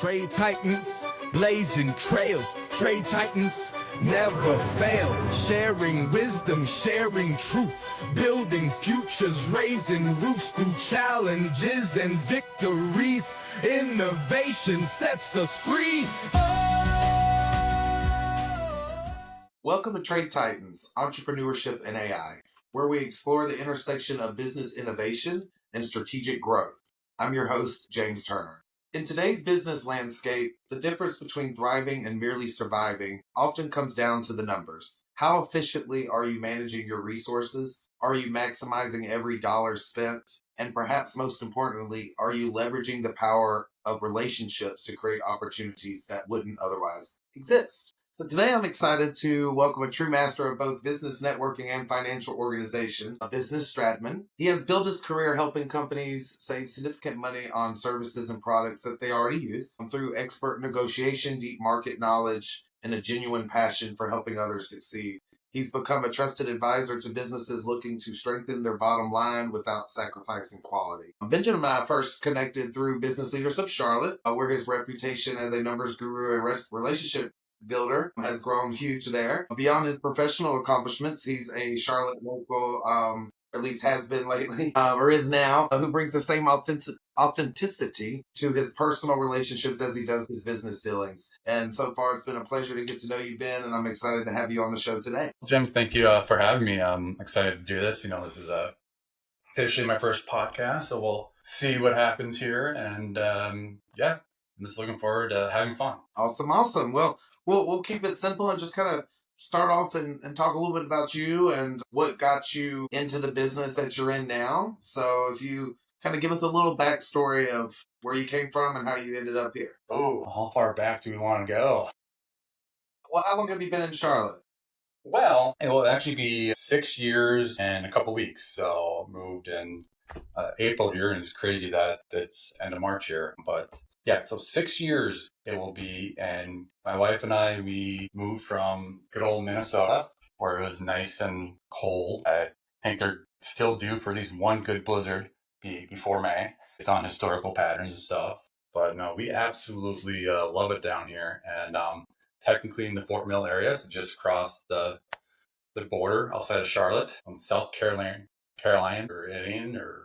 Trade Titans, blazing trails. Trade Titans never fail. Sharing wisdom, sharing truth. Building futures, raising roofs through challenges and victories. Innovation sets us free. Welcome to Trade Titans, Entrepreneurship and AI, where we explore the intersection of business innovation and strategic growth. I'm your host, James Turner. In today's business landscape, the difference between thriving and merely surviving often comes down to the numbers. How efficiently are you managing your resources? Are you maximizing every dollar spent? And perhaps most importantly, are you leveraging the power of relationships to create opportunities that wouldn't otherwise exist? So today I'm excited to welcome a true master of both business networking and financial organization, Ben Stradtmann. He has built his career helping companies save significant money on services and products that they already use through expert negotiation, deep market knowledge, and a genuine passion for helping others succeed. He's become a trusted advisor to businesses looking to strengthen their bottom line without sacrificing quality. Benjamin and I first connected through Business Leadership Charlotte, where his reputation as a numbers guru and relationship builder has grown huge there. Beyond his professional accomplishments, he's a Charlotte local, at least has been lately, or is now, who brings the same authenticity to his personal relationships as he does his business dealings. And so far, it's been a pleasure to get to know you, Ben, and I'm excited to have you on the show today. James, thank you for having me. I'm excited to do this. This is officially my first podcast, so we'll see what happens here. And I'm just looking forward to having fun. Awesome. Well, we'll keep it simple and just kind of start off and talk a little bit about you and what got you into the business that you're in now. So if you kind of give us a little backstory of where you came from and how you ended up here. Oh, how far back do we want to go? Well, how long have you been in Charlotte? Well, it will actually be 6 years and a couple weeks. So I moved in April here, and it's crazy that it's end of March here. But yeah, so 6 years it will be. And my wife and I, we moved from good old Minnesota, where it was nice and cold. I think they're still due for at least one good blizzard before May. It's on historical patterns and stuff. But no, we absolutely love it down here. And technically in the Fort Mill area, so just across the border outside of Charlotte, from South Carolina or Indian or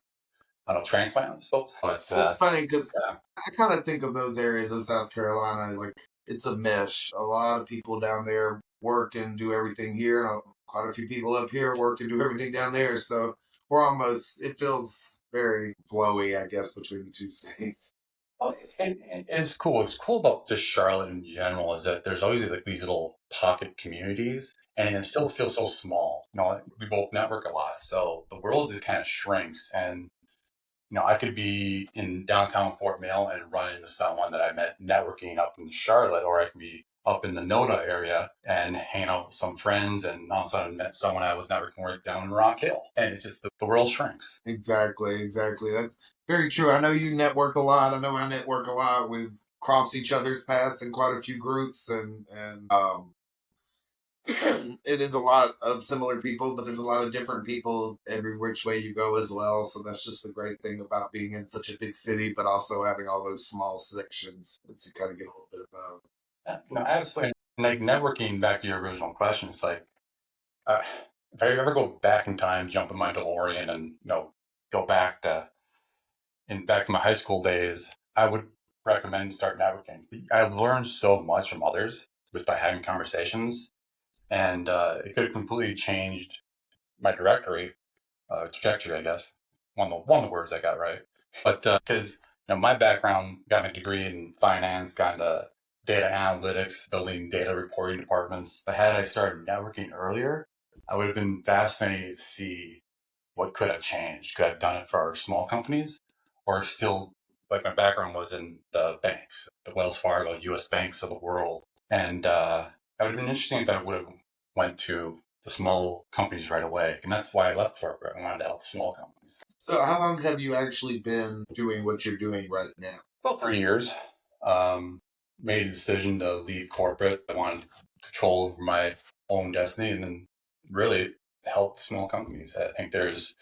I don't know, transplant, I suppose. But it's funny because I kind of think of those areas of South Carolina like it's a mesh. A lot of people down there work and do everything here, and quite a few people up here work and do everything down there. So it feels very flowy, I guess, between the two states. Oh, and it's cool. What's cool about just Charlotte in general is that there's always like these little pocket communities, and it still feels so small. We both network a lot, so the world just kind of shrinks. And I could be in downtown Fort Mill and run into someone that I met networking up in Charlotte, or I could be up in the NODA area and hang out with some friends, and all of a sudden met someone I was networking with down in Rock Hill. And it's just the world shrinks. Exactly. That's very true. I know you network a lot. I know I network a lot. We've crossed each other's paths in quite a few groups, and it is a lot of similar people, but there's a lot of different people every which way you go as well. So that's just the great thing about being in such a big city, but also having all those small sections that you kind of get a little bit about. Absolutely. Like networking, back to your original question, it's like, if I ever go back in time, jump in my DeLorean and, go back to my high school days, I would recommend start networking. I've learned so much from others just by having conversations, and it could have completely changed my trajectory, I guess. One of the words I got right. But because my background, got my degree in finance, got into data analytics, building data reporting departments. But had I started networking earlier, I would have been fascinated to see what could have changed. Could I have done it for our small companies, or still, like my background was in the banks, the Wells Fargo, U.S. banks of the world. And it would have been interesting if I would have went to the small companies right away. And that's why I left corporate. I wanted to help small companies. So how long have you actually been doing what you're doing right now? About 3 years. Made a decision to leave corporate. I wanted control over my own destiny and then really help small companies. I think there's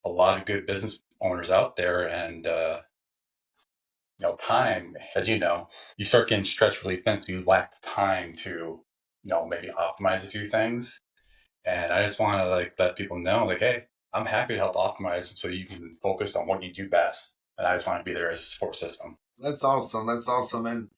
a lot of good business owners out there, and time, as you start getting stretched really thin, so you lack the time to, maybe optimize a few things. And I just want to let people know, hey, I'm happy to help optimize so you can focus on what you do best. And I just want to be there as a support system. That's awesome. That's awesome. And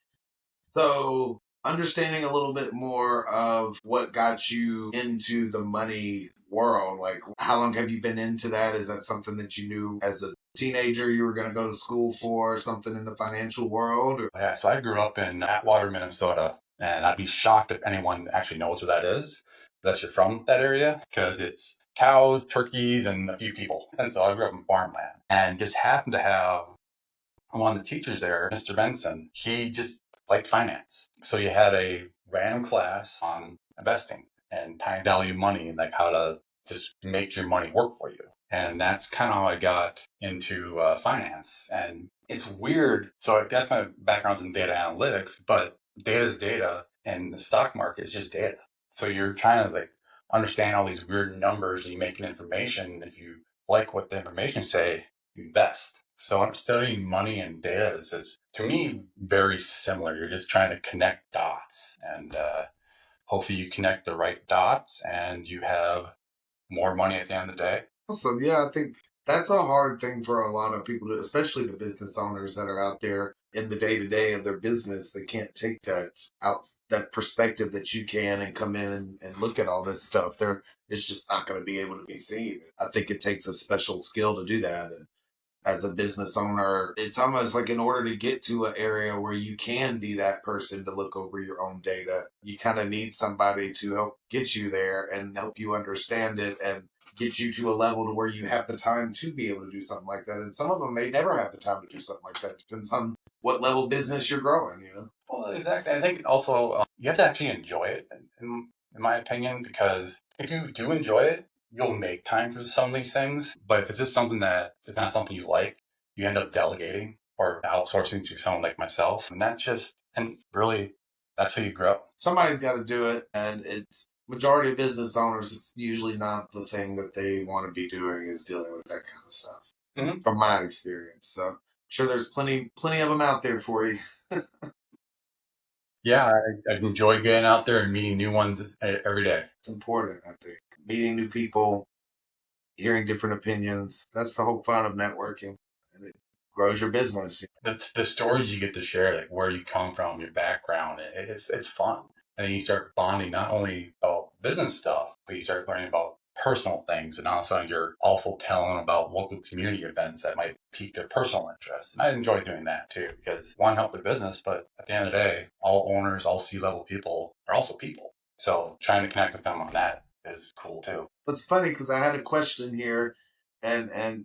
so understanding a little bit more of what got you into the money world, like how long have you been into that? Is that something that you knew as a teenager you were going to go to school for, something in the financial world? Or? Yeah, so I grew up in Atwater, Minnesota, and I'd be shocked if anyone actually knows where that is, unless you're from that area, because it's cows, turkeys, and a few people. And so I grew up in farmland and just happened to have one of the teachers there, Mr. Benson. He just liked finance. So he had a random class on investing and time value money and how to just make your money work for you. And that's kind of how I got into finance. And it's weird. So I guess my background's in data analytics, but data is data and the stock market is just data. So you're trying to understand all these weird numbers and you make an information. If you like what the information say, you invest. So I'm studying money and data is just, to me, very similar. You're just trying to connect dots and hopefully you connect the right dots and you have more money at the end of the day. Awesome. Yeah, I think that's a hard thing for a lot of people, especially the business owners that are out there in the day to day of their business. They can't take that perspective that you can and come in and look at all this stuff. It's just not going to be able to be seen. I think it takes a special skill to do that. And as a business owner, it's almost like in order to get to an area where you can be that person to look over your own data, you kind of need somebody to help get you there and help you understand it and get you to a level to where you have the time to be able to do something like that. And some of them may never have the time to do something like that. Depends on what level business you're growing, Well, exactly. I think also you have to actually enjoy it, in my opinion, because if you do enjoy it, you'll make time for some of these things. But if it's just something that is not something you like, you end up delegating or outsourcing to someone like myself. And really, that's how you grow. Somebody's got to do it. And it's majority of business owners, it's usually not the thing that they want to be doing is dealing with that kind of stuff, from my experience. So I'm sure there's plenty of them out there for you. Yeah, I enjoy getting out there and meeting new ones every day. It's important, I think. Meeting new people, hearing different opinions. That's the whole fun of networking. And it grows your business. That's the stories you get to share, where you come from, your background. It's fun. And then you start bonding not only about business stuff, but you start learning about personal things. And all of a sudden, you're also telling about local community events that might pique their personal interest. And I enjoy doing that too, because one, help their business, but at the end of the day, all owners, all C-level people are also people. So trying to connect with them on that is cool too. It's funny because I had a question here, and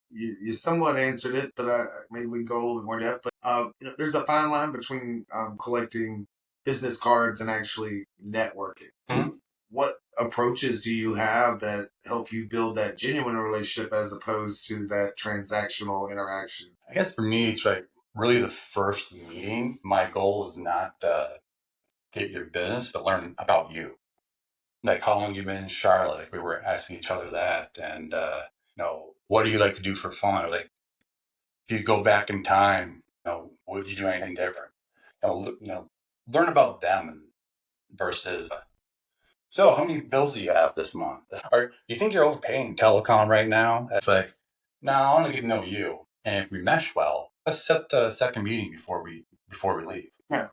you somewhat answered it, but maybe we can go a little bit more depth. But there's a fine line between collecting business cards and actually networking. Mm-hmm. What approaches do you have that help you build that genuine relationship as opposed to that transactional interaction? I guess for me, it's really the first meeting. My goal is not get your business, but learn about you. How long you've been in Charlotte. We were asking each other that, and what do you like to do for fun? Or if you go back in time, would you do anything different? Learn about them versus. So, how many bills do you have this month? Or you think you're overpaying telecom right now? It's no, I want to get to know you, and if we mesh well, let's set the second meeting before we leave. Yeah,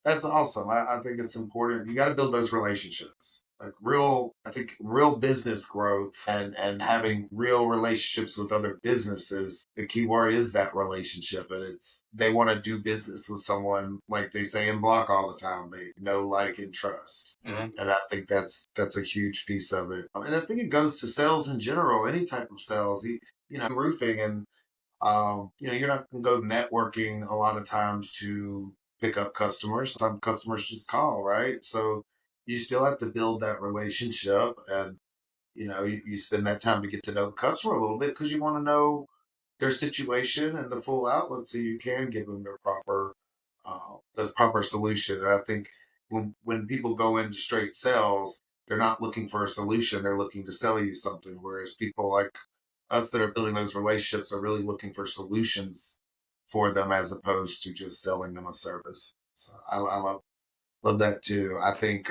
that's awesome. I think it's important. You got to build those relationships. I think real business growth and having real relationships with other businesses, the key word is that relationship. And they want to do business with someone, like they say in Block all the time, they know, like, and trust. Mm-hmm. And I think that's a huge piece of it. And I think it goes to sales in general, any type of sales, roofing. And, you're not going to go networking a lot of times to pick up customers. Some customers just call, right? So you still have to build that relationship, and you spend that time to get to know the customer a little bit because you want to know their situation and the full outlook, so you can give them their proper solution. And I think when people go into straight sales, they're not looking for a solution; they're looking to sell you something. Whereas people like us that are building those relationships are really looking for solutions for them as opposed to just selling them a service. So I love that too. I think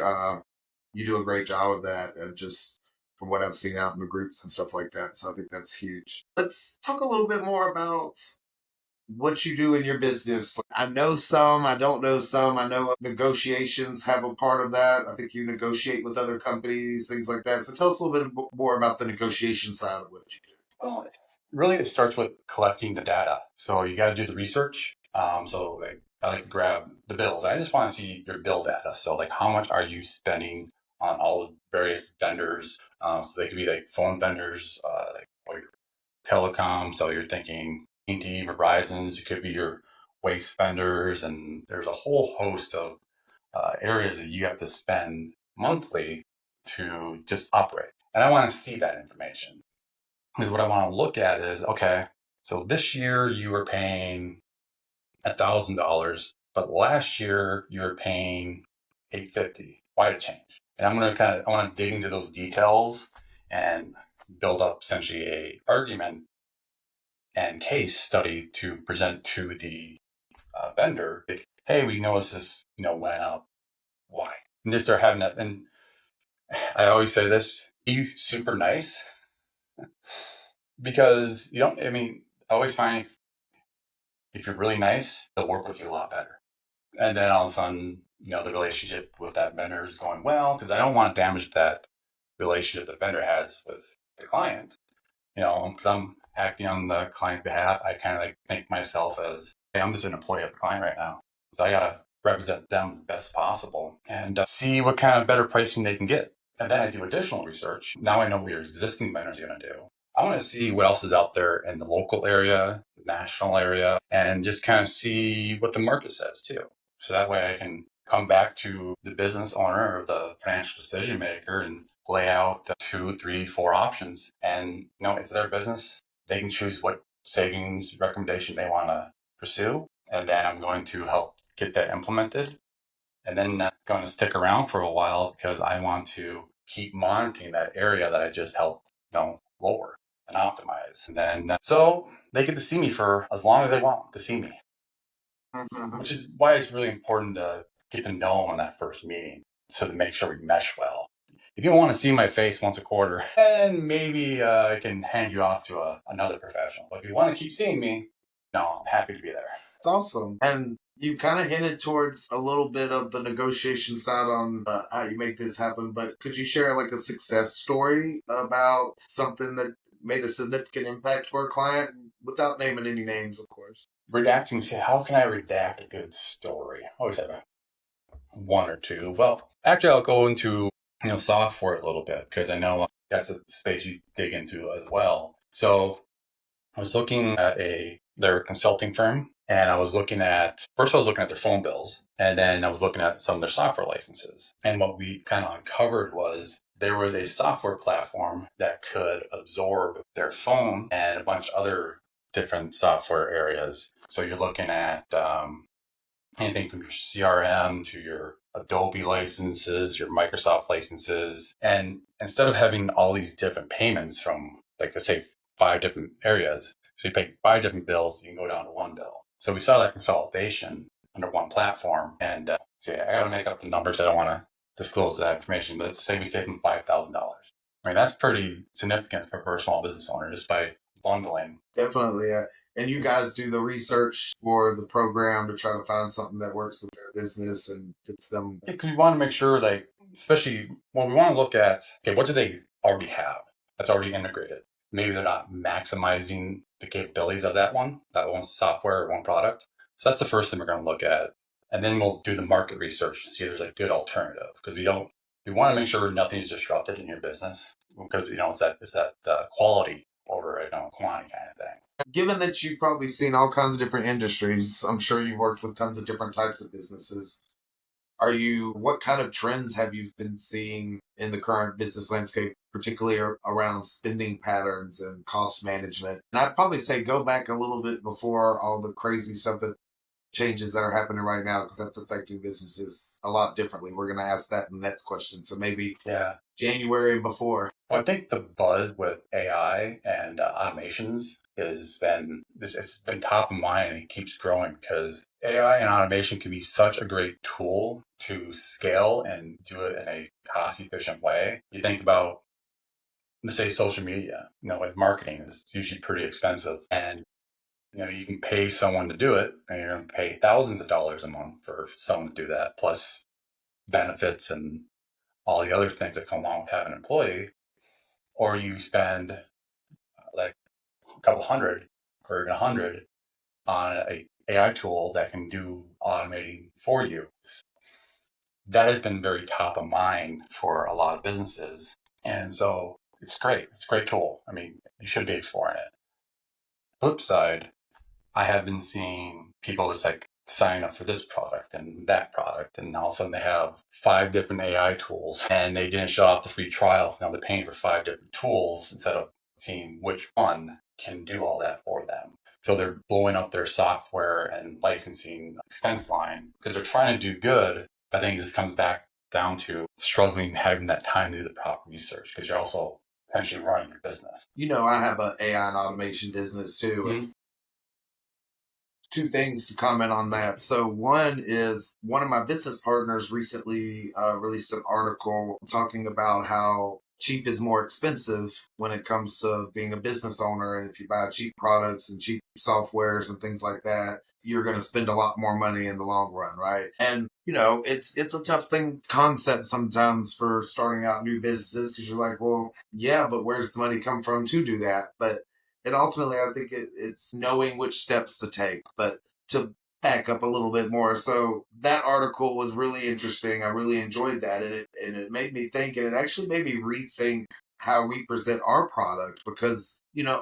you do a great job of that, and just from what I've seen out in the groups and stuff like that. So I think that's huge. Let's talk a little bit more about what you do in your business. I know some, I don't know some. I know negotiations have a part of that. I think you negotiate with other companies, things like that. So tell us a little bit more about the negotiation side of what you do. Well, really, it starts with collecting the data. So you got to do the research. So like, I like to grab the bills. I just want to see your bill data. So like, how much are you spending on all the various vendors? So they could be like phone vendors, like or your telecom. So you're thinking AT&T, Verizon's. It could be your waste vendors, and there's a whole host of areas that you have to spend monthly to just operate. And I want to see that information. Because what I want to look at is, okay, so this year you were paying $1,000, but last year you were paying $850. Why did it change? And I want to dig into those details and build up essentially a argument and case study to present to the vendor. Like, hey, we noticed this, went up. Why? And they start having that. And I always say this: be super nice, because I always find if you're really nice, they'll work with you a lot better. And then all of a sudden, the relationship with that vendor is going well, because I don't want to damage that relationship the vendor has with the client. Because I'm acting on the client behalf, I kind of like think myself as, hey, I'm just an employee of the client right now. So I got to represent them the best possible and see what kind of better pricing they can get. And then I do additional research. Now I know what your existing vendor is going to do. I want to see what else is out there in the local area, the national area, and just kind of see what the market says too. So that way I can come back to the business owner or the financial decision maker and lay out 2, 3, 4 options. And it's their business. They can choose what savings recommendation they want to pursue. And then I'm going to help get that implemented. And then going to stick around for a while, because I want to keep monitoring that area that I just helped lower and optimize. And then so they get to see me for as long as they want to see me, which is why it's really important to get to know them on that first meeting, so to make sure we mesh well. If you want to see my face once a quarter, then maybe I can hand you off to another professional. But if you want to keep seeing me, no, I'm happy to be there. It's awesome. And you kind of hinted towards a little bit of the negotiation side on how you make this happen, but could you share like a success story about something that made a significant impact for a client, without naming any names, of course? Redacting, say, how can I redact a good story? I always have one or two. Well, actually, I'll go into software a little bit, because I know that's a space you dig into as well. So I was looking at their consulting firm, and I was looking at their phone bills, and then I was looking at some of their software licenses. And what we kind of uncovered was there was a software platform that could absorb their phone and a bunch of other different software areas. So you're looking at anything from your CRM to your Adobe licenses, your Microsoft licenses. And instead of having all these different payments from, like, let's say 5 different areas, so you pay 5 different bills, you can go down to one bill. So we saw that consolidation under one platform. And I got to make up the numbers. I don't want to disclose that information, but say we save them $5,000. I mean, that's pretty significant for a small business owner, just by bundling. Definitely. And you guys do the research for the program to try to find something that works with their business and fits them. Because we want to make sure, like, especially when we want to look at, okay, what do they already have that's already integrated? Maybe they're not maximizing the capabilities of that one software or one product. So that's the first thing we're going to look at. And then we'll do the market research to see if there's a good alternative, because we want to make sure nothing is disrupted in your business, because it's that quality over quantity kind of thing. Given that you've probably seen all kinds of different industries, I'm sure you've worked with tons of different types of businesses. What kind of trends have you been seeing in the current business landscape, particularly around spending patterns and cost management? And I'd probably say go back a little bit before all the crazy stuff, that changes that are happening right now, because that's affecting businesses a lot differently. We're going to ask that in the next question. So maybe January before. Well, I think the buzz with AI and automations it's been top of mind, and it keeps growing because AI and automation can be such a great tool to scale and do it in a cost efficient way. You think about, let's say, social media, with marketing is usually pretty expensive, and you can pay someone to do it, and you're going to pay thousands of dollars a month for someone to do that, plus benefits and all the other things that come along with having an employee. Or you spend like a couple hundred or even 100 on a AI tool that can do automating for you. That has been very top of mind for a lot of businesses. And so it's great. It's a great tool. I mean, you should be exploring it. Flip side, I have been seeing people just like sign up for this product and that product, and all of a sudden they have 5 different AI tools, and they didn't show off the free trials. Now they're paying for 5 different tools instead of seeing which one can do all that for them. So they're blowing up their software and licensing expense line because they're trying to do good. I think this comes back down to struggling having that time to do the proper research because you're also potentially running your business. I have an AI and automation business too. Mm-hmm. 2 things to comment on that. So one is one of my business partners recently released an article talking about how cheap is more expensive when it comes to being a business owner. And if you buy cheap products and cheap softwares and things like that, you're going to spend a lot more money in the long run, right? And, it's a tough concept sometimes for starting out new businesses because you're like, well, yeah, but where's the money come from to do that? But and ultimately, I think it's knowing which steps to take. But to back up a little bit more, so that article was really interesting. I really enjoyed that, and it made me think, and it actually made me rethink how we present our product because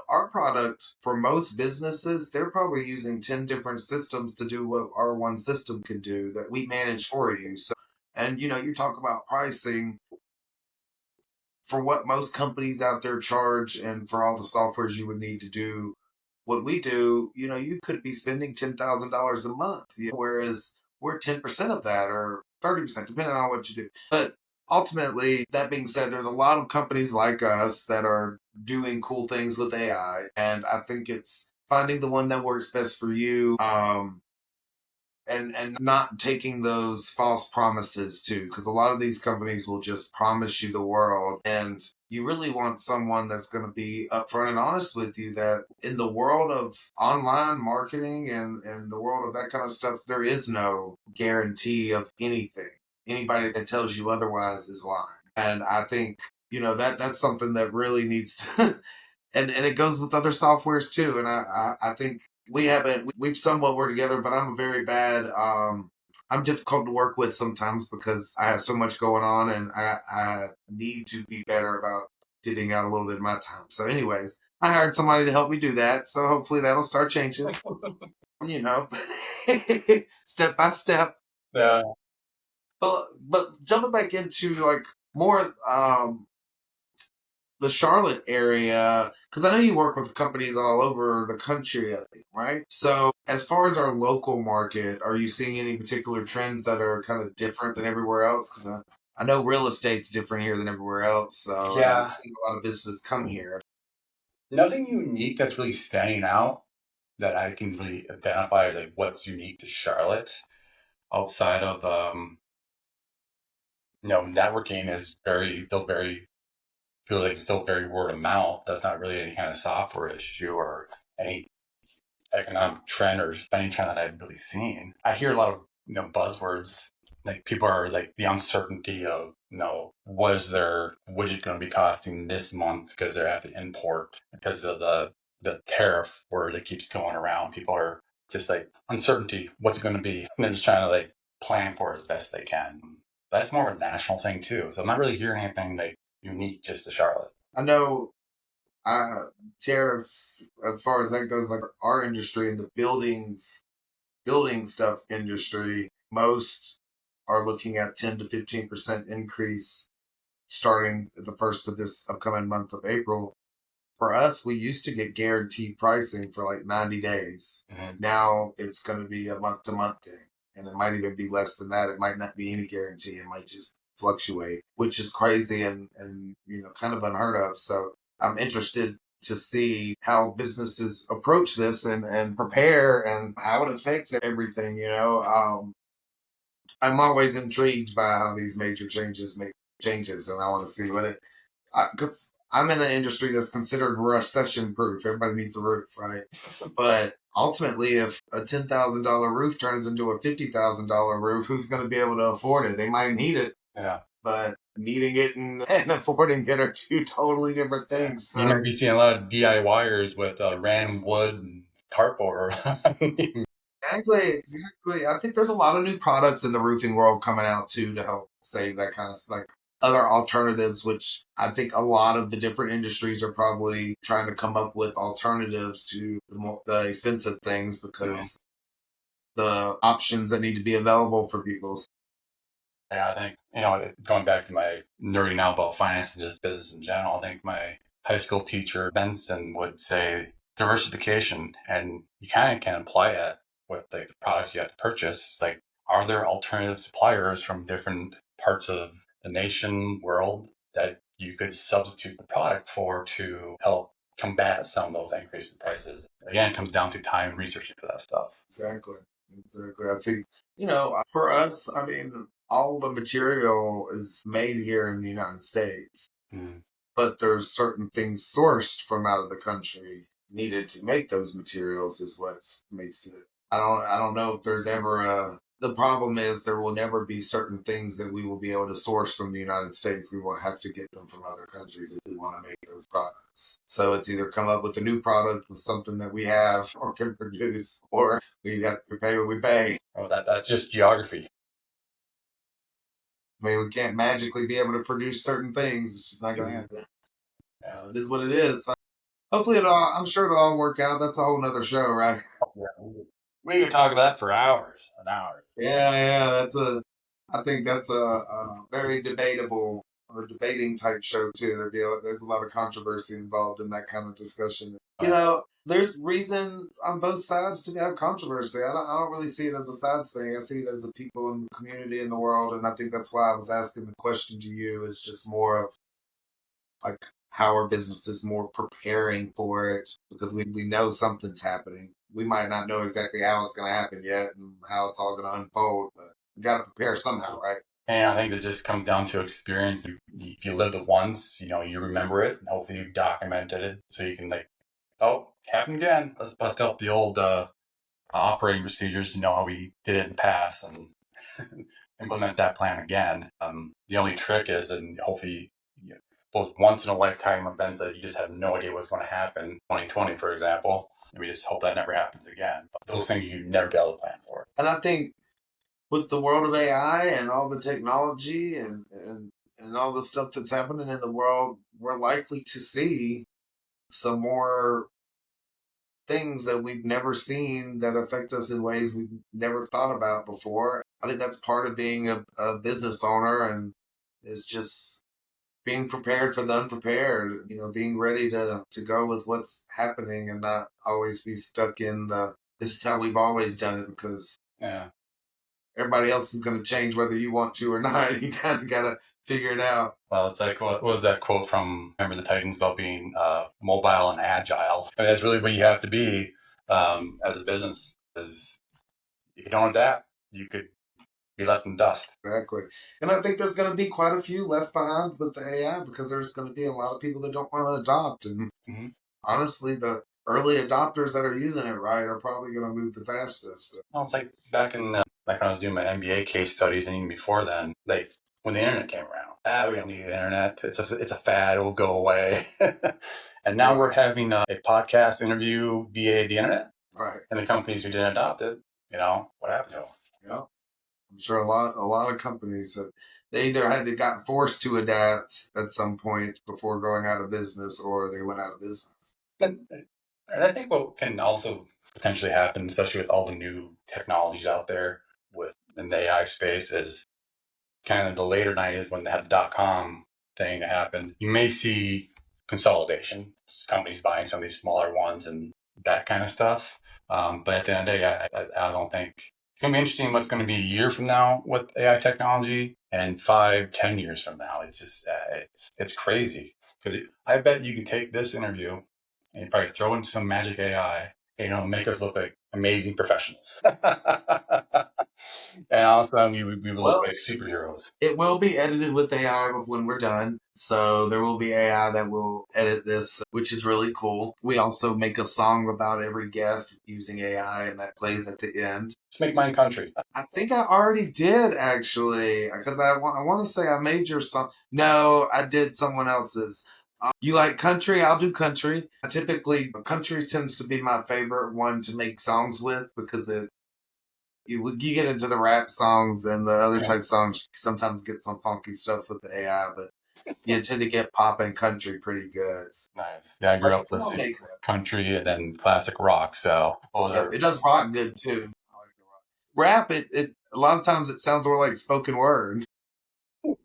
our product for most businesses, they're probably using 10 different systems to do what our one system can do that we manage for you. So, and you talk about pricing for what most companies out there charge and for all the softwares you would need to do what we do, you could be spending $10,000 a month, whereas we're 10% of that or 30%, depending on what you do. But ultimately, that being said, there's a lot of companies like us that are doing cool things with AI. And I think it's finding the one that works best for you. And not taking those false promises too, because a lot of these companies will just promise you the world, and you really want someone that's going to be upfront and honest with you that in the world of online marketing and the world of that kind of stuff, there is no guarantee of anything. Anybody that tells you otherwise is lying. And I think, that's something that really needs to, and it goes with other softwares too. And I think we've somewhat worked together, but I'm a very bad, I'm difficult to work with sometimes because I have so much going on and I need to be better about getting out a little bit of my time. So anyways, I hired somebody to help me do that. So hopefully that'll start changing, step by step. Yeah. But jumping back into like more, the Charlotte area, because I know you work with companies all over the country, I think, right? So as far as our local market, are you seeing any particular trends that are kind of different than everywhere else? Because I know real estate's different here than everywhere else. So Yeah. I've seen a lot of businesses come here. Nothing unique that's really standing out that I can really identify as like what's unique to Charlotte outside of networking is still very feel like it's still very word of mouth. That's not really any kind of software issue or any economic trend or spending trend that I've really seen. I hear a lot of buzzwords. Like people are like the uncertainty of what is their widget going to be costing this month because they have to import because of the tariff word that keeps going around. People are just like uncertainty. What's it going to be? And they're just trying to like plan for it as best they can. That's more of a national thing too. So I'm not really hearing anything like unique just to Charlotte. I know tariffs, as far as that goes, like our industry and the building stuff industry, most are looking at 10 to 15% increase starting the first of this upcoming month of April. For us, we used to get guaranteed pricing for like 90 days. Mm-hmm. Now it's going to be a month to month thing. And it might even be less than that. It might not be any guarantee. It might just fluctuate, which is crazy and kind of unheard of. So I'm interested to see how businesses approach this and prepare and how it affects everything. I'm always intrigued by how these major changes make changes, and I want to see what it, because I'm in an industry that's considered recession proof. Everybody needs a roof, right? But ultimately, if a $10,000 roof turns into a $50,000 roof, who's going to be able to afford it? They might need it, Yeah. but needing it and affording it are two totally different things. So. You might be seeing a lot of DIYers with random wood and cardboard. Exactly. I think there's a lot of new products in the roofing world coming out too to help save that kind of like other alternatives, which I think a lot of the different industries are probably trying to come up with alternatives to the expensive things because the options that need to be available for people. Yeah, I think, going back to my nerding out about finance and just business in general, I think my high school teacher, Benson, would say diversification, and you kind of can apply that with the products you have to purchase. It's like, are there alternative suppliers from different parts of the nation, world, that you could substitute the product for to help combat some of those increases in prices? Again, it comes down to time and researching for that stuff. Exactly. I think, for us, I mean, all the material is made here in the United States, but there's certain things sourced from out of the country needed to make those materials is what makes it. I don't know if there's ever the problem is there will never be certain things that we will be able to source from the United States. We will have to get them from other countries if we want to make those products. So it's either come up with a new product with something that we have or can produce, or we have to pay what we pay. Oh, that's just geography. I mean, we can't magically be able to produce certain things. It's just not going to happen. So it is what it is. So hopefully I'm sure it'll all work out. That's a whole nother show, right? We could talk about that for hours and hours. Yeah. I think that's a very debatable or debating type show too. There's a lot of controversy involved in that kind of discussion. There's reason on both sides to have controversy. I don't really see it as a sides thing. I see it as the people in the community in the world, and I think that's why I was asking the question to you. Is just more of like how are businesses more preparing for it because we know something's happening. We might not know exactly how it's going to happen yet and how it's all going to unfold, but we got to prepare somehow, right? And I think it just comes down to experience. If you lived it once, you remember it, and hopefully you documented it so you can happened again. Let's bust out the old operating procedures to know how we did it in the past and implement that plan again. The only trick is, and hopefully both once in a lifetime events that you just have no idea what's going to happen. 2020, for example, and we just hope that never happens again. But those things you never be able to plan for. And I think with the world of AI and all the technology and all the stuff that's happening in the world, we're likely to see some more things that we've never seen that affect us in ways we've never thought about before. I think that's part of being a business owner, and is just being prepared for the unprepared, being ready to go with what's happening and not always be stuck in this is how we've always done it because everybody else is going to change whether you want to or not. You kind of got to figure it out. Well, it's like, what was that quote from, remember the Titans, about being mobile and agile? And that's really what you have to be as a business. Is if you don't adapt, you could be left in dust. Exactly. And I think there's going to be quite a few left behind with the AI because there's going to be a lot of people that don't want to adopt. And honestly, the early adopters that are using it right are probably going to move the fastest. Well, it's like back when I was doing my MBA case studies, and even before then, when the internet came around, we don't need the internet. It's a fad. It will go away. And now we're having a podcast interview via the internet. Right. And the companies who didn't adopt it, what happened to them? Yeah. I'm sure a lot of companies that they either got forced to adapt at some point before going out of business, or they went out of business. And I think what can also potentially happen, especially with all the new technologies out there in the AI space, is kind of the later 90s when they had the .com thing that happened. You may see consolidation, companies buying some of these smaller ones and that kind of stuff. But at the end of the day, I don't think It's going to be interesting what's going to be a year from now with AI technology and 5, 10 years from now. It's just, it's crazy. Because I bet you can take this interview and probably throw in some magic AI and it'll make us look like amazing professionals. And all of a sudden we will look like superheroes. It will be edited with AI when we're done. So there will be AI that will edit this, which is really cool. We also make a song about every guest using AI, and that plays at the end. Let's make mine country. I think I already did, actually, because I want to say I made your song. No, I did someone else's. You like country? I'll do country. Typically, country tends to be my favorite one to make songs with because you get into the rap songs and the other type songs, sometimes get some funky stuff with the AI, but you tend to get pop and country pretty good. Nice. Yeah, I grew up listening to country and then classic rock, so it does rock good too. I like the rock. Rap, it a lot of times it sounds more like spoken word.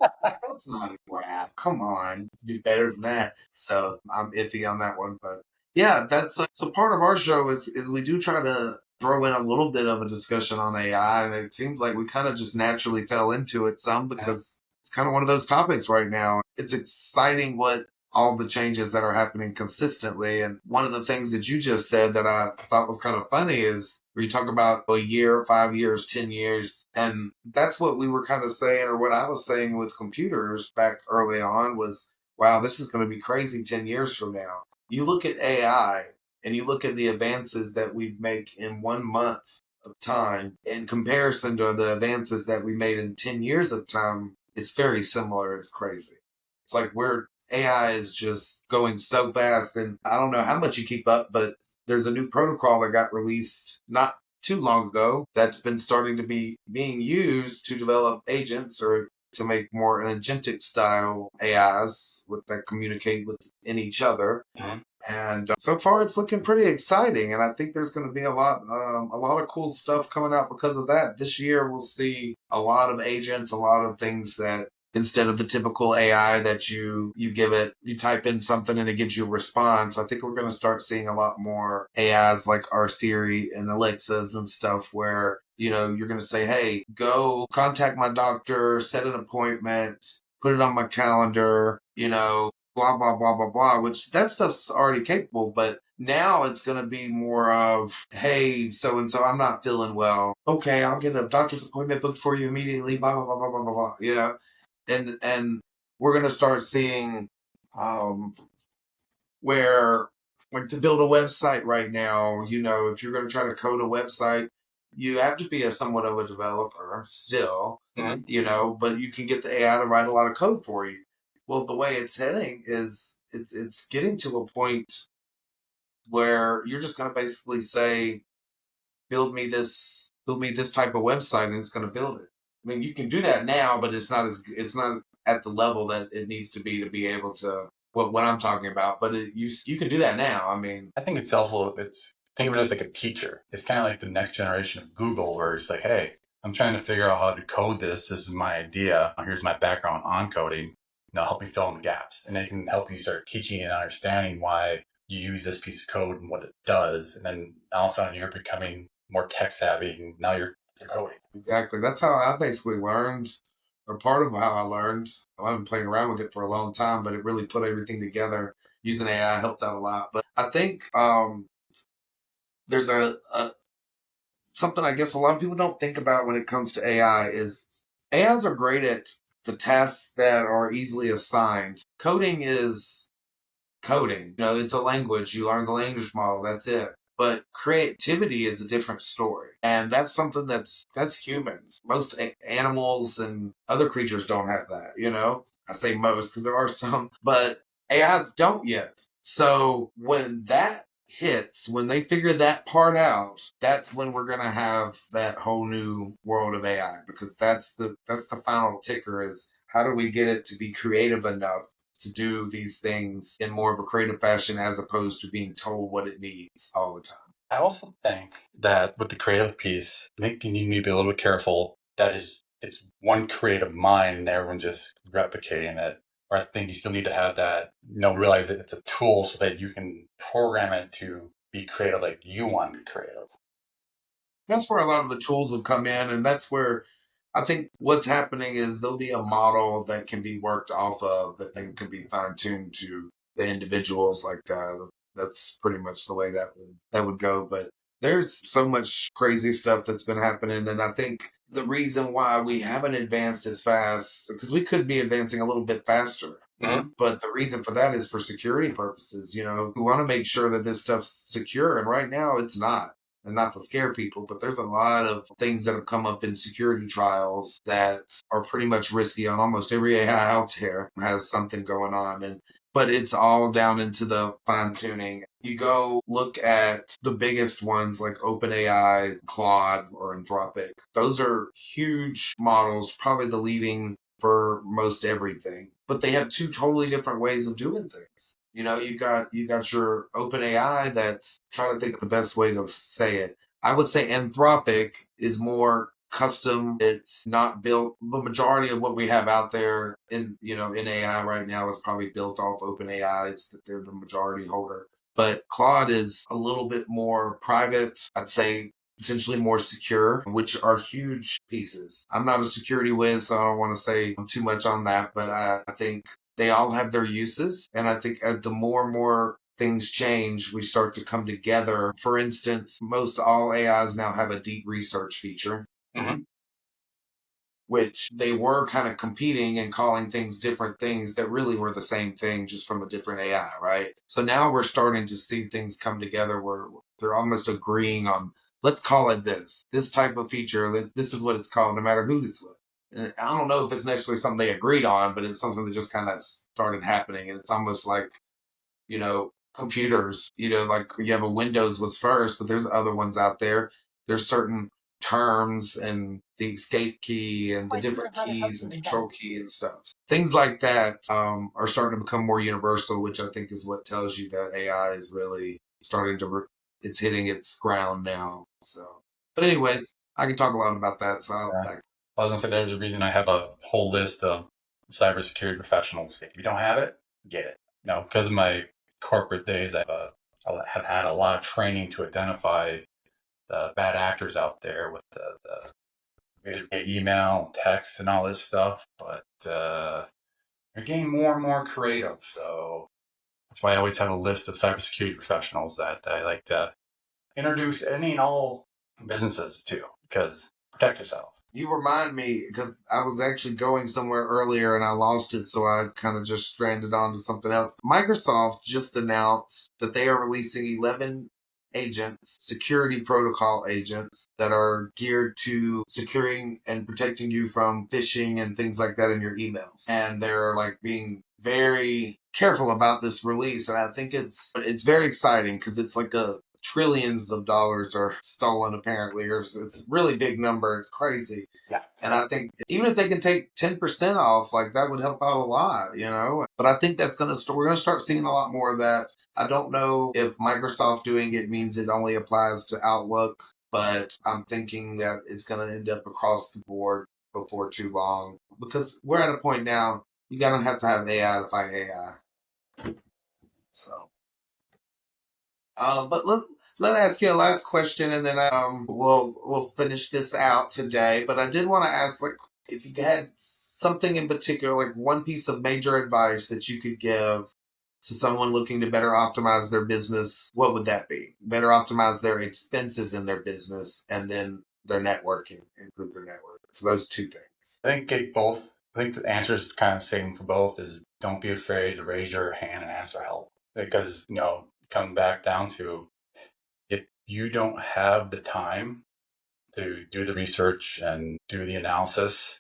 That's not a rap. Come on, do better than that. So I'm iffy on that one, but yeah, that's so part of our show is we do try to throw in a little bit of a discussion on AI, and it seems like we kind of just naturally fell into it some because it's kind of one of those topics right now. It's exciting what all the changes that are happening consistently. And one of the things that you just said that I thought was kind of funny is where you talk about a year, 5 years, 10 years. And that's what we were kind of saying, or what I was saying with computers back early on was, wow, this is going to be crazy 10 years from now. You look at AI and you look at the advances that we make in 1 month of time in comparison to the advances that we made in 10 years of time, it's very similar. It's crazy. It's like AI is just going so fast, and I don't know how much you keep up, but there's a new protocol that got released not too long ago that's been starting to be being used to develop agents or to make more an agentic style AIs that communicate within each other. Mm-hmm. And so far, it's looking pretty exciting, and I think there's going to be a lot of cool stuff coming out because of that. This year, we'll see a lot of agents, a lot of things that instead of the typical AI that you give it, you type in something and it gives you a response. I think we're going to start seeing a lot more AIs like our Siri and Alexas and stuff where, you're going to say, hey, go contact my doctor, set an appointment, put it on my calendar, blah, blah, blah, blah, blah, which that stuff's already capable, but now it's going to be more of, hey, so-and-so, I'm not feeling well. Okay, I'll get a doctor's appointment booked for you immediately, blah, blah, blah, blah, blah, blah, blah, and we're going to start seeing where, like, to build a website right now, if you're going to try to code a website, you have to be somewhat of a developer still, but you can get the AI to write a lot of code for you. Well, the way it's heading is it's getting to a point where you're just going to basically say, build me this type of website, and it's going to build it. I mean, you can do that now, but it's not at the level that it needs to be able to what I'm talking about. But you can do that now. I mean, I think it's also think of it as like a teacher. It's kind of like the next generation of Google, where it's like, hey, I'm trying to figure out how to code this. This is my idea. Here's my background on coding. Now help me fill in the gaps, and they can help you start teaching and understanding why you use this piece of code and what it does. And then all of a sudden you're becoming more tech savvy, and now you're coding. Exactly. That's how I basically learned, or part of how I learned. I've been playing around with it for a long time, but it really put everything together. Using AI helped out a lot. But I think there's something I guess a lot of people don't think about when it comes to AI is AIs are great at the tasks that are easily assigned. Coding is coding. It's a language. You learn the language model. That's it. But creativity is a different story. And that's something that's humans. Most animals and other creatures don't have that, I say most because there are some, but AIs don't yet. So when that hits, when they figure that part out, that's when we're going to have that whole new world of AI, because that's the final ticker is how do we get it to be creative enough to do these things in more of a creative fashion as opposed to being told what it needs all the time. I also think that with the creative piece, I think you need to be a little bit careful that it's one creative mind and everyone just replicating it. Or I think you still need to have that, realize that it's a tool so that you can program it to be creative like you want to be creative. That's where a lot of the tools will come in. And that's where I think what's happening is there'll be a model that can be worked off of that then can be fine tuned to the individuals like that. That's pretty much the way that would go. But there's so much crazy stuff that's been happening. And I think the reason why we haven't advanced as fast, because we could be advancing a little bit faster. Mhm. But the reason for that is for security purposes. We want to make sure that this stuff's secure. And right now it's not. And not to scare people, but there's a lot of things that have come up in security trials that are pretty much risky on almost every AI out there has something going on. But it's all down into the fine tuning. You go look at the biggest ones like OpenAI, Claude, or Anthropic. Those are huge models, probably the leading for most everything. But they have two totally different ways of doing things. You got your OpenAI that's trying to think of the best way to say it. I would say Anthropic is more custom. It's not built. The majority of what we have out there in AI right now is probably built off OpenAI. It's that they're the majority holder. But Claude is a little bit more private. I'd say potentially more secure, which are huge pieces. I'm not a security whiz, so I don't want to say too much on that, but I think they all have their uses. And I think as the more and more things change, we start to come together. For instance, most all AIs now have a deep research feature, Mhm. which they were kind of competing and calling things different things that really were the same thing, just from a different AI, right? So now we're starting to see things come together where they're almost agreeing on, let's call it this type of feature. This is what it's called, no matter who this was. And I don't know if it's necessarily something they agreed on, but it's something that just kind of started happening. And it's almost like, computers, like you have a Windows was first, but there's other ones out there. There's certain terms and the escape key and the different keys and control key and stuff. Things like that are starting to become more universal, which I think is what tells you that AI is really starting to, it's hitting its ground now. So, but anyways, I can talk a lot about that. So I'll Yeah. back. I was gonna say there's a reason I have a whole list of cybersecurity professionals. If you don't have it, get it. Now, because of my corporate days, I have had a lot of training to identify the bad actors out there with the email, text, and all this stuff. But they're getting more and more creative. So that's why I always have a list of cybersecurity professionals that I like to introduce any and all businesses to, because protect yourself. You remind me because I was actually going somewhere earlier and I lost it, so I kind of just stranded onto something else. Microsoft just announced that they are releasing 11 agents, security protocol agents that are geared to securing and protecting you from phishing and things like that in your emails. And they're like being very careful about this release, and I think it's very exciting because it's like a trillions of dollars are stolen apparently, or it's a really big number. It's crazy. Yeah. And I think even if they can take 10% off, like that would help out a lot. But I think we're going to start seeing a lot more of that. I don't know if Microsoft doing it means it only applies to Outlook, but I'm thinking that it's going to end up across the board before too long, because we're at a point now, you got to have AI to fight AI. So. But let me ask you a last question, and then we'll finish this out today. But I did want to ask, like, if you had something in particular, like one piece of major advice that you could give to someone looking to better optimize their business, what would that be? Better optimize their expenses in their business, and then their networking, improve their network. So those two things. I think take both. I think the answer is kind of the same for both. Is don't be afraid to raise your hand and ask for help, because it comes back down to, if you don't have the time to do the research and do the analysis,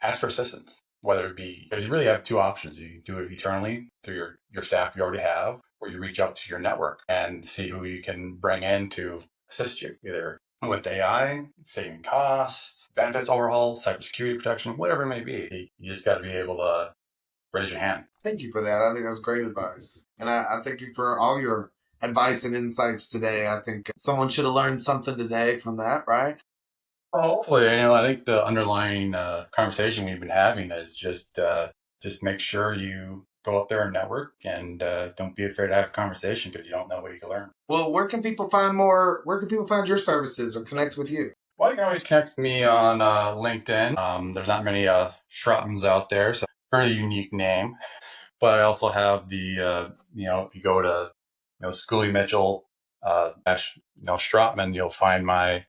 ask for assistance. Whether it be, because you really have two options. You can do it internally through your staff you already have, or you reach out to your network and see who you can bring in to assist you, either with AI, saving costs, benefits overhaul, cybersecurity protection, whatever it may be. You just got to be able to raise your hand. Thank you for that. I think that's great advice. And I thank you for all your advice and insights today. I think someone should have learned something today from that, right? Well, hopefully, I think the underlying conversation we've been having is just make sure you go up there and network, and don't be afraid to have a conversation, because you don't know what you can learn. Well, where can people find more? Where can people find your services or connect with you? Well, you can always connect with me on LinkedIn. There's not many Stradtmanns out there, so very unique name. But I also have the, if you go to, Schoolie Mitchell Stradtmann, you'll find my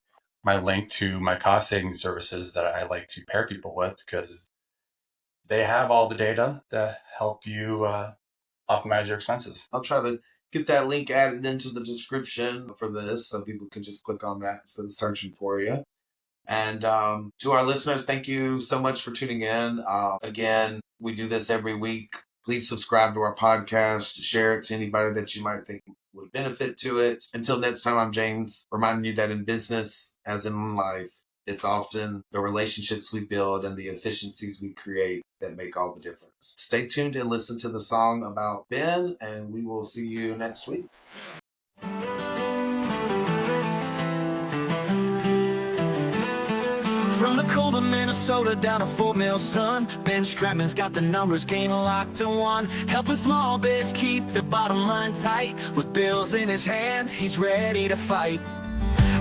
link to my cost saving services that I like to pair people with, because they have all the data that help you optimize your expenses. I'll try to get that link added into the description for this so people can just click on that instead of searching for you. And to our listeners, thank you so much for tuning in. Again, we do this every week. Please subscribe to our podcast, share it to anybody that you might think would benefit to it. Until next time, I'm James, reminding you that in business, as in life, it's often the relationships we build and the efficiencies we create that make all the difference. Stay tuned and listen to the song about Ben, and we will see you next week. From the cold of Minnesota down to Fort Mill sun, Ben Stradtmann's got the numbers game locked to one. Helping small biz keep the bottom line tight. With bills in his hand, he's ready to fight.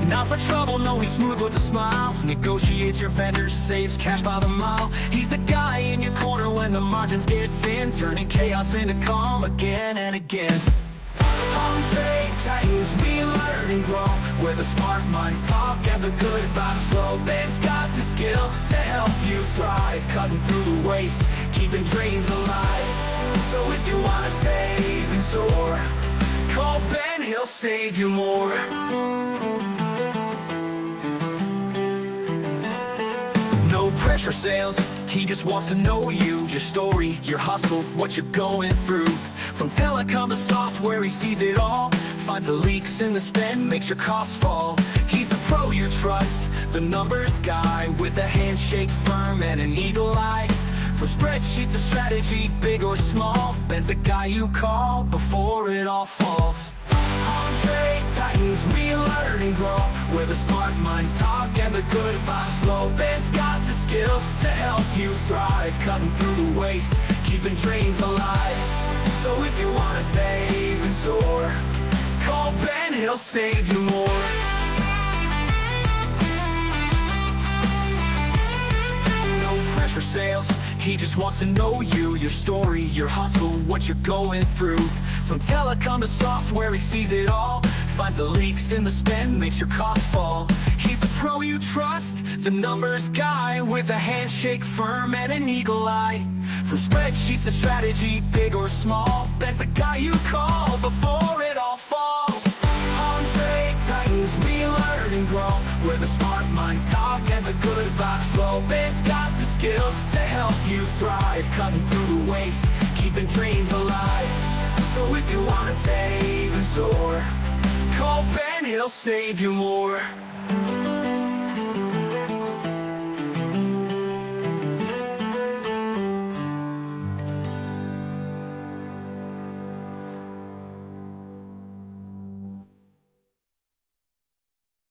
Not for trouble, no, he's smooth with a smile. Negotiates your vendors, saves cash by the mile. He's the guy in your corner when the margins get thin, turning chaos into calm again and again. On TradeTitans we learn and grow, where the smart minds talk and the good vibes flow. Ben's got the skills to help you thrive, cutting through the waste, keeping dreams alive. So if you wanna save and soar, call Ben, he'll save you more. No pressure sales, he just wants to know you, your story, your hustle, what you're going through. From telecom to software, he sees it all. Finds the leaks in the spend, makes your costs fall. He's the pro you trust, the numbers guy, with a handshake firm and an eagle eye. From spreadsheets to strategy, big or small, Ben's the guy you call before it all falls. On TradeTitans we learn and grow, where the smart minds talk and the good vibes flow. Ben's got the skills to help you thrive, cutting through the waste, keeping dreams alive. So if you wanna save and soar, call Ben, he'll save you more. No pressure sales, he just wants to know you, your story, your hustle, what you're going through. From telecom to software, he sees it all. Finds the leaks in the spend, makes your costs fall. He's the pro you trust, the numbers guy, with a handshake firm and an eagle eye. From spreadsheets to strategy, big or small, Ben's the guy you call before it all falls. On TradeTitans we learn and grow, where the smart minds talk and the good vibes flow. Ben's got the skills to help you thrive, cutting through the waste, keeping dreams alive. So if you wanna save and soar, call Ben, he'll save you more.